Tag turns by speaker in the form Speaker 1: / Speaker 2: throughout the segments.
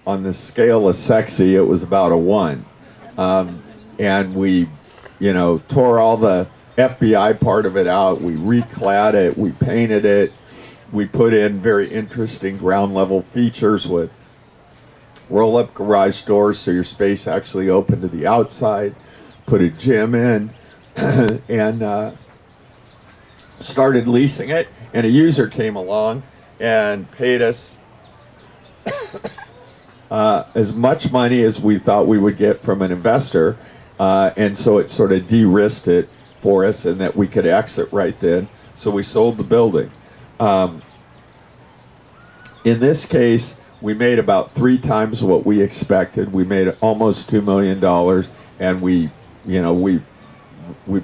Speaker 1: on the scale of sexy, it was about a 1. And we, tore all the FBI part of it out. We reclad it. We painted it. We put in very interesting ground level features with roll-up garage doors so your space actually opened to the outside. Put a gym in and started leasing it. And a user came along and paid us as much money as we thought we would get from an investor. And so it sort of de-risked it for us and that we could exit right then. So we sold the building. In this case, we made about 3 times what we expected. We made almost $2 million, and we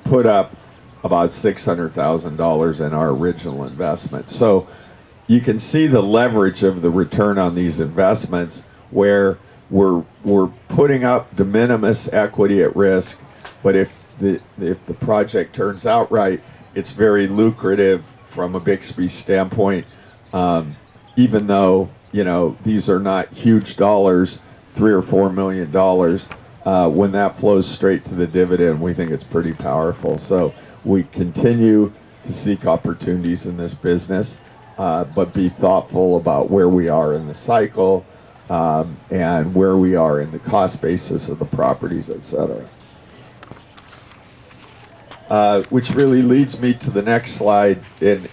Speaker 1: put up about $600,000 in our original investment. So you can see the leverage of the return on these investments, where we're putting up de minimis equity at risk, but if the project turns out right, it's very lucrative from a Bixby standpoint. Even though these are not huge dollars, $3 or $4 million, when that flows straight to the dividend, we think it's pretty powerful. So we continue to seek opportunities in this business, but be thoughtful about where we are in the cycle and where we are in the cost basis of the properties, etc. Which really leads me to the next slide, and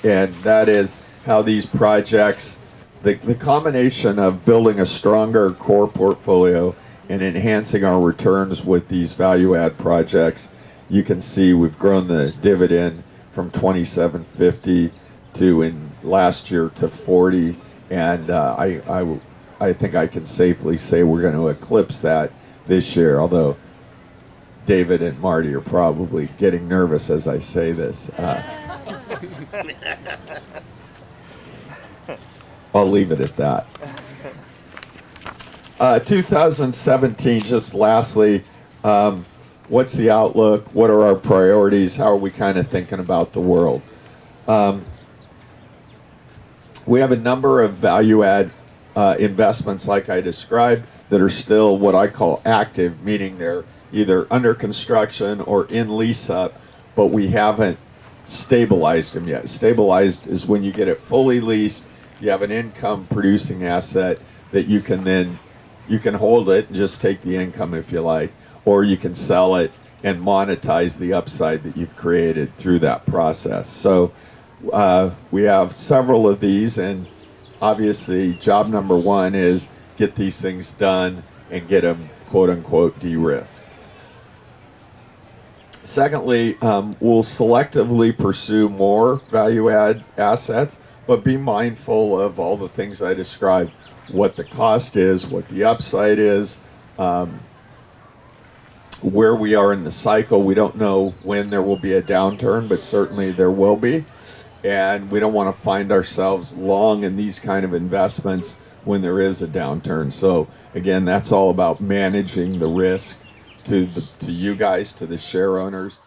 Speaker 1: that is how these projects, the combination of building a stronger core portfolio and enhancing our returns with these value add projects. You can see we've grown the dividend from $27.50 to in last year to $40, and I think I can safely say we're going to eclipse that this year, although David and Marty are probably getting nervous as I say this. I'll leave it at that. 2017, just lastly, what's the outlook? What are our priorities? How are we kind of thinking about the world? We have a number of value-add investments, like I described, that are still what I call active, meaning they're either under construction or in lease-up, but we haven't stabilized them yet. Stabilized is when you get it fully leased, you have an income-producing asset that you can hold it and just take the income if you like, or you can sell it and monetize the upside that you've created through that process. So we have several of these, and obviously job number one is get these things done and get them quote-unquote de-risked. Secondly, we'll selectively pursue more value-add assets, but be mindful of all the things I described, what the cost is, what the upside is, where we are in the cycle. We don't know when there will be a downturn, but certainly there will be. And we don't want to find ourselves long in these kind of investments when there is a downturn. So again, that's all about managing the risk to you guys, to the share owners.